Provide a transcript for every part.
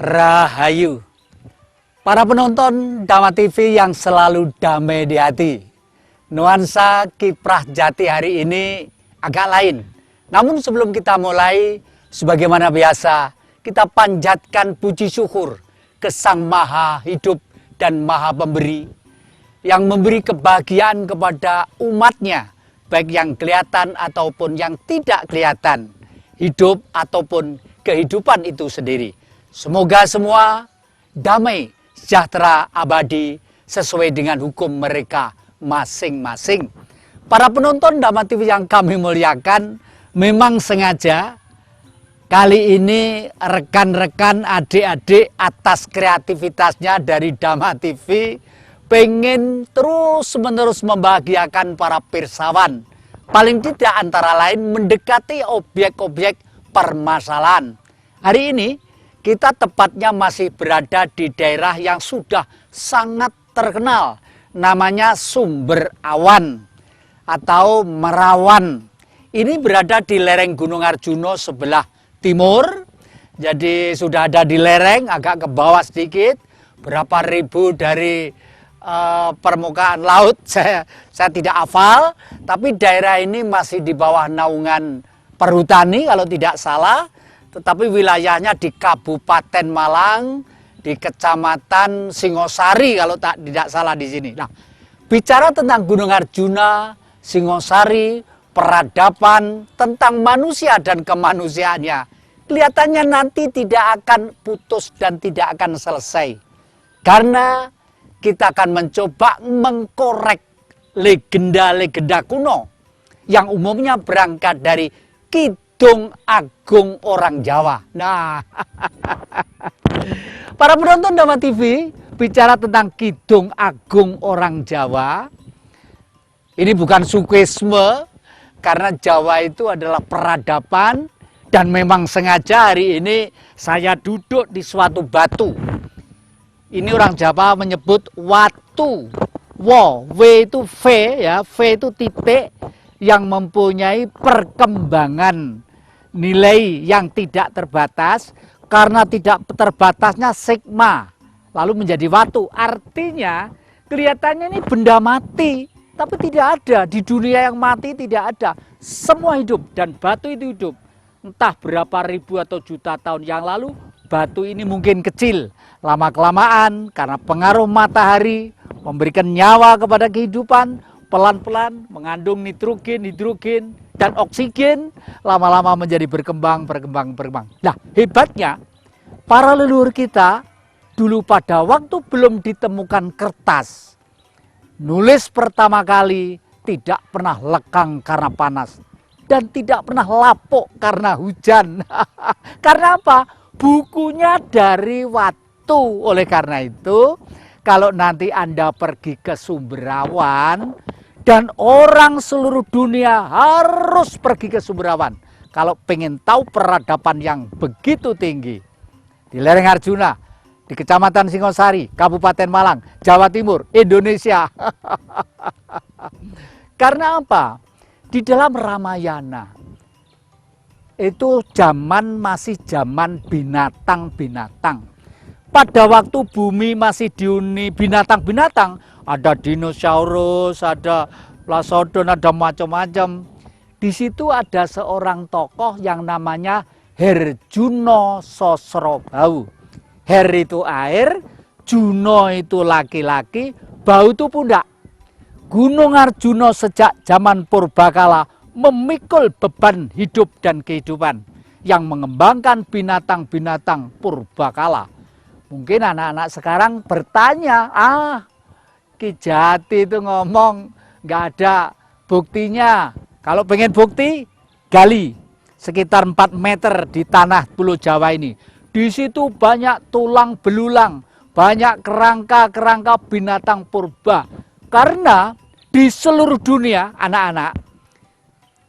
Rahayu, para penonton Dhamma TV yang selalu damai di hati. Nuansa kiprah Jati hari ini agak lain. Namun sebelum kita mulai, sebagaimana biasa, kita panjatkan puji syukur ke Sang Maha Hidup dan Maha Pemberi, yang memberi kebahagiaan kepada umatnya, baik yang kelihatan ataupun yang tidak kelihatan, hidup ataupun kehidupan itu sendiri. Semoga semua damai, sejahtera, abadi, sesuai dengan hukum mereka masing-masing. Para penonton Dhamma TV yang kami muliakan, memang sengaja kali ini rekan-rekan, adik-adik atas kreativitasnya dari Dhamma TV pengen terus-menerus membahagiakan para pirsawan. Paling tidak antara lain mendekati objek-objek permasalahan. Hari ini kita tepatnya masih berada di daerah yang sudah sangat terkenal, namanya Sumber Awan atau Merawan. Ini berada di lereng Gunung Arjuna sebelah timur. Jadi sudah ada di lereng, agak ke bawah sedikit, berapa ribu dari permukaan laut saya tidak hafal, tapi daerah ini masih di bawah naungan perhutani kalau tidak salah. Tetapi wilayahnya di Kabupaten Malang, di Kecamatan Singosari kalau tidak salah di sini. Nah, bicara tentang Gunung Arjuna, Singosari, peradaban, tentang manusia dan kemanusiaannya, kelihatannya nanti tidak akan putus dan tidak akan selesai. Karena kita akan mencoba mengkorek legenda-legenda kuno yang umumnya berangkat dari Kidung Agung orang Jawa. Nah, para penonton Dhamma TV, bicara tentang Kidung Agung orang Jawa, ini bukan sukesme, karena Jawa itu adalah peradaban, dan memang sengaja hari ini saya duduk di suatu batu. Ini orang Jawa menyebut watu. W itu V ya, V itu titik yang mempunyai perkembangan nilai yang tidak terbatas, karena tidak terbatasnya sigma lalu menjadi watu. Artinya kelihatannya ini benda mati, tapi tidak ada. Di dunia yang mati tidak ada, semua hidup, dan batu itu hidup. Entah berapa ribu atau juta tahun yang lalu, batu ini mungkin kecil, lama-kelamaan karena pengaruh matahari memberikan nyawa kepada kehidupan, pelan-pelan mengandung nitrogen, hidrogen, dan oksigen, lama-lama menjadi berkembang. Nah, hebatnya para leluhur kita dulu pada waktu belum ditemukan kertas, nulis pertama kali tidak pernah lekang karena panas dan tidak pernah lapuk karena hujan. Karena apa? Bukunya dari watu. Oleh karena itu, kalau nanti Anda pergi ke Sumberawan, dan orang seluruh dunia harus pergi ke Sumberawan kalau pengen tahu peradaban yang begitu tinggi di lereng Arjuna, di Kecamatan Singosari, Kabupaten Malang, Jawa Timur, Indonesia. Karena apa? Di dalam Ramayana itu masih zaman binatang-binatang. Pada waktu bumi masih dihuni binatang-binatang, ada dinosaurus, ada plasodon, ada macam-macam. Di situ ada seorang tokoh yang namanya Herjuno Sosrobau. Her itu air, Juno itu laki-laki, Bau itu pundak. Gunung Arjuna sejak zaman purbakala memikul beban hidup dan kehidupan yang mengembangkan binatang-binatang purbakala. Mungkin anak-anak sekarang bertanya, Ki Jati itu ngomong nggak ada buktinya. Kalau pengen bukti, gali sekitar 4 meter di tanah Pulau Jawa ini. Di situ banyak tulang belulang, banyak kerangka-kerangka binatang purba. Karena di seluruh dunia, anak-anak,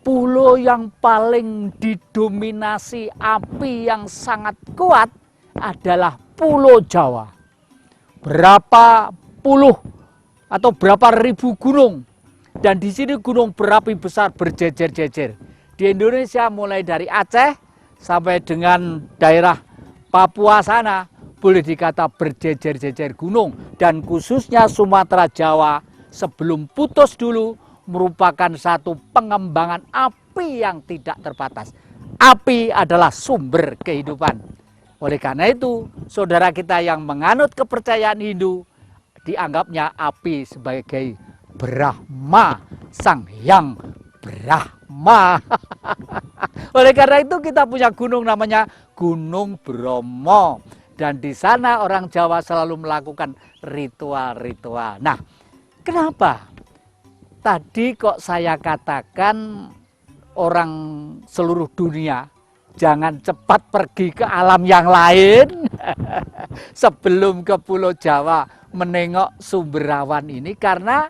pulau yang paling didominasi api yang sangat kuat adalah Pulau Jawa. Berapa puluh atau berapa ribu gunung, dan di sini gunung berapi besar berjejer-jejer. Di Indonesia mulai dari Aceh sampai dengan daerah Papua sana boleh dikata berjejer-jejer gunung, dan khususnya Sumatera Jawa sebelum putus dulu merupakan satu pengembangan api yang tidak terbatas. Api adalah sumber kehidupan. Oleh karena itu, saudara kita yang menganut kepercayaan Hindu dianggapnya api sebagai Brahma, Sang Hyang Brahma. Oleh karena itu kita punya gunung namanya Gunung Bromo. Dan di sana orang Jawa selalu melakukan ritual-ritual. Nah, kenapa? Tadi kok saya katakan orang seluruh dunia jangan cepat pergi ke alam yang lain sebelum ke Pulau Jawa menengok sumber awan ini, karena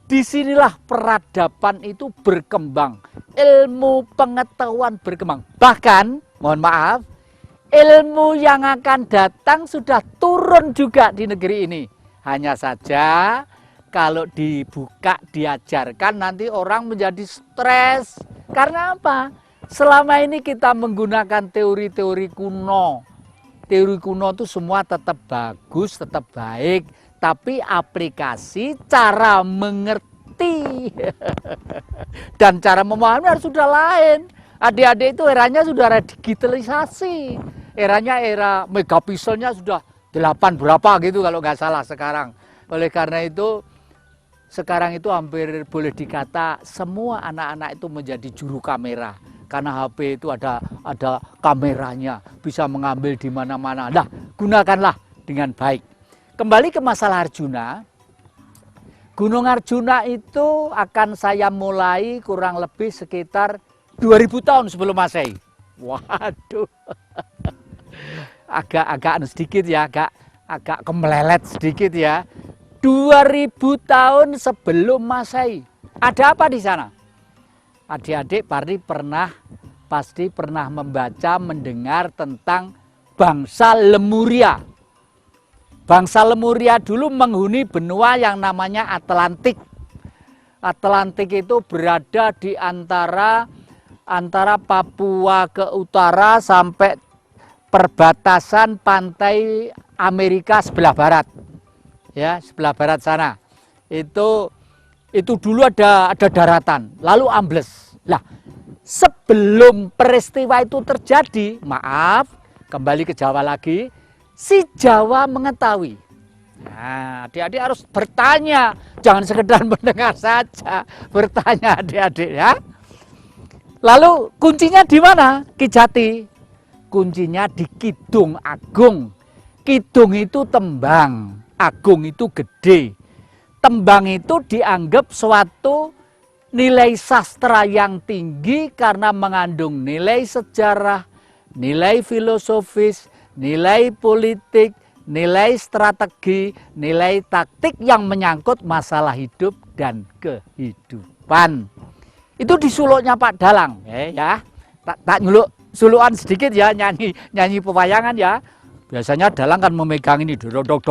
disinilah peradaban itu berkembang, ilmu pengetahuan berkembang. Bahkan, mohon maaf, ilmu yang akan datang sudah turun juga di negeri ini. Hanya saja kalau dibuka, diajarkan, nanti orang menjadi stres. Karena apa? Selama ini kita menggunakan teori-teori kuno. Teori kuno itu semua tetap bagus, tetap baik. Tapi aplikasi, cara mengerti dan cara memahami harus sudah lain. Adik-adik itu eranya sudah era digitalisasi. Eranya era megapikselnya sudah 8 berapa gitu kalau nggak salah sekarang. Oleh karena itu, sekarang itu hampir boleh dikata semua anak-anak itu menjadi juru kamera. Karena HP itu ada kameranya, bisa mengambil di mana-mana. Nah, gunakanlah dengan baik. Kembali ke masalah Arjuna. Gunung Arjuna itu akan saya mulai kurang lebih sekitar 2000 tahun sebelum Masehi. Waduh. Agak sedikit ya, agak kemelelet sedikit ya. 2000 tahun sebelum Masehi. Ada apa di sana? Adik-adik pasti pernah membaca, mendengar tentang bangsa Lemuria. Bangsa Lemuria dulu menghuni benua yang namanya Atlantik. Atlantik itu berada di antara Papua ke utara sampai perbatasan pantai Amerika sebelah barat. Ya, sebelah barat sana. Itu dulu ada daratan, lalu ambles. Lah, sebelum peristiwa itu terjadi, maaf, kembali ke Jawa lagi, si Jawa mengetahui. Nah, adik-adik harus bertanya, jangan sekedar mendengar saja, bertanya adik-adik ya. Lalu kuncinya di mana? Ki Jati. Kuncinya di Kidung Agung. Kidung itu tembang, agung itu gede. Tembang itu dianggap suatu nilai sastra yang tinggi karena mengandung nilai sejarah, nilai filosofis, nilai politik, nilai strategi, nilai taktik yang menyangkut masalah hidup dan kehidupan. Itu di suluknya Pak Dalang, ya. Tak nyuluk sulukan sedikit ya, nyanyi pewayangan ya. Biasanya Dalang kan memegang ini, dok.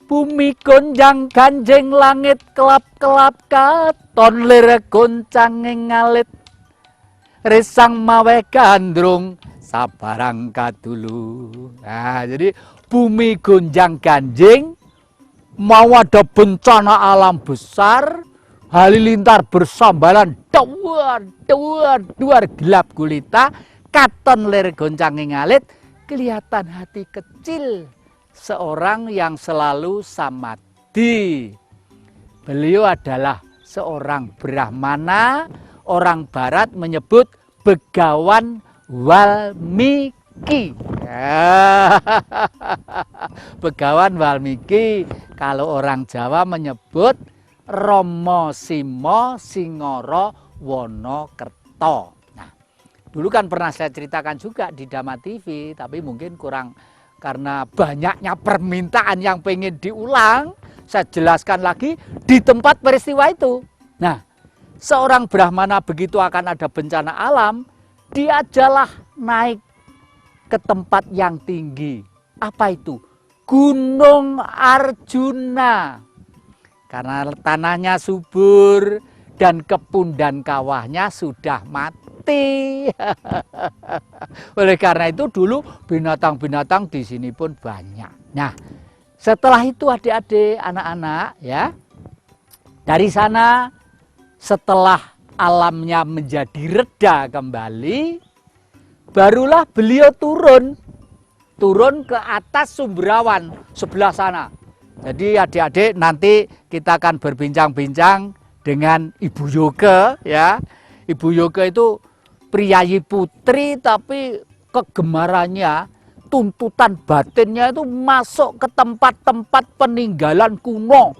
Bumi gonjang ganjeng langit kelap-kelap katon lir goncang ngalit. Resang mawe gandrung sabarang kadulu. Nah, jadi bumi gonjang ganjing, mau ada bencana alam besar, halilintar bersambaran, duar gelap gulita, katon lir goncang ngalit, kelihatan hati kecil seorang yang selalu samadhi. Beliau adalah seorang Brahmana, orang Barat menyebut Begawan Walmiki. Begawan Walmiki, kalau orang Jawa menyebut Romo Simo Singoro Wonokerto. Nah, dulu kan pernah saya ceritakan juga di Dhamma TV, tapi mungkin kurang karena banyaknya permintaan yang pengen diulang, saya jelaskan lagi di tempat peristiwa itu. Nah, seorang Brahmana begitu akan ada bencana alam, diajalah naik ke tempat yang tinggi. Apa itu? Gunung Arjuna. Karena tanahnya subur dan kebun dan kawahnya sudah mati. Oleh karena itu dulu binatang-binatang di sini pun banyak. Nah, setelah itu adik-adik, anak-anak ya, dari sana setelah alamnya menjadi reda kembali, barulah beliau turun ke atas Sumberawan sebelah sana. Jadi adik-adik nanti kita akan berbincang-bincang dengan Ibu Yoga ya. Ibu Yoga itu priyayi putri tapi kegemarannya, tuntutan batinnya itu masuk ke tempat-tempat peninggalan kuno.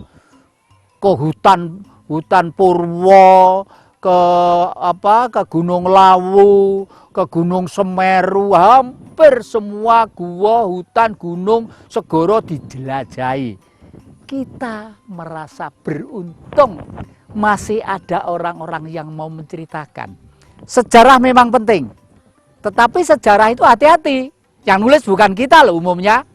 Ke hutan Purwo, ke Gunung Lawu, ke Gunung Semeru, hampir semua gua, hutan, gunung, segoro dijelajahi. Kita merasa beruntung masih ada orang-orang yang mau menceritakan. Sejarah memang penting, tetapi sejarah itu hati-hati. Yang nulis bukan kita loh umumnya.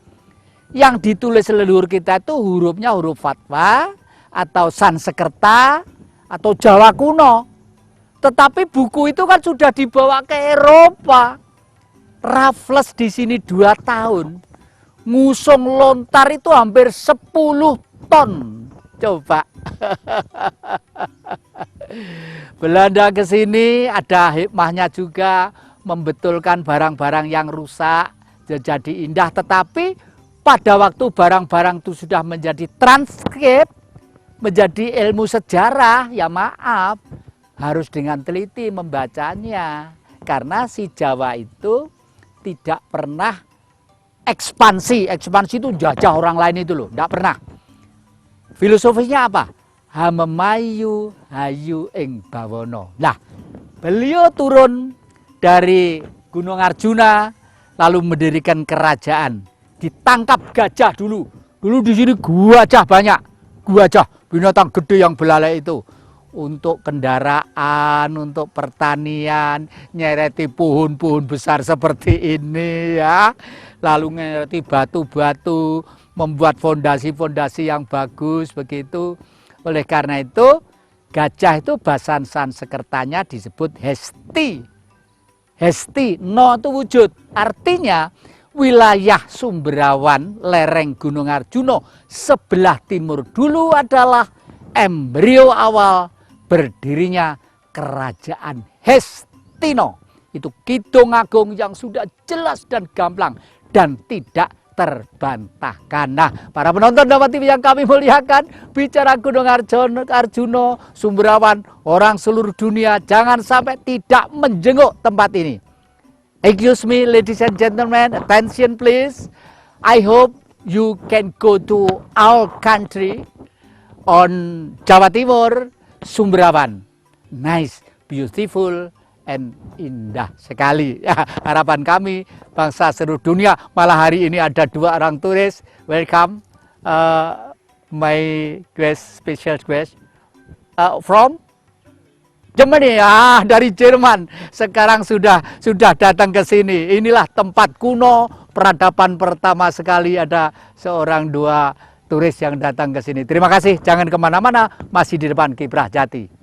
Yang ditulis leluhur kita itu hurufnya huruf Fatwa atau Sanskerta atau Jawa kuno. Tetapi buku itu kan sudah dibawa ke Eropa. Raffles di sini 2 tahun. Ngusung lontar itu hampir 10 ton. Coba. Belanda ke sini ada hikmahnya juga, membetulkan barang-barang yang rusak jadi indah. Tetapi pada waktu barang-barang itu sudah menjadi transkrip, menjadi ilmu sejarah, ya maaf, harus dengan teliti membacanya. Karena si Jawa itu tidak pernah ekspansi itu jajah orang lain itu loh, tidak pernah. Filosofisnya apa? Hamemayu hayu ing bawono. Nah, beliau turun dari Gunung Arjuna lalu mendirikan kerajaan. Ditangkap gajah dulu. Dulu di sini gajah banyak. Gajah, binatang gede yang belalai itu. Untuk kendaraan, untuk pertanian, nyereti pohon-pohon besar seperti ini ya. Lalu nyereti batu-batu, membuat fondasi-fondasi yang bagus begitu. Oleh karena itu, gajah itu bahasa Sanskertanya disebut Hesti. Hesti, no itu wujud. Artinya wilayah Sumberawan, lereng Gunung Arjuna sebelah timur dulu adalah embrio awal berdirinya kerajaan Hestino. Itu Kidung Agung yang sudah jelas dan gamblang dan tidak terbantahkan. Nah, para penonton Dharma TV yang kami muliakan, bicara Gunung Arjuna, Sumberawan, orang seluruh dunia jangan sampai tidak menjenguk tempat ini. Excuse me, ladies and gentlemen, attention please. I hope you can go to our country on Jawa Timur, Sumberawan. Nice, beautiful, and indah sekali. Ya, harapan kami bangsa seluruh dunia. Malah hari ini ada 2 orang turis. Welcome, my guest, special guest from Germany. Dari Jerman. Sekarang sudah datang ke sini. Inilah tempat kuno peradaban pertama sekali. Ada 2 turis yang datang ke sini. Terima kasih. Jangan kemana-mana. Masih di depan Kiprah Jati.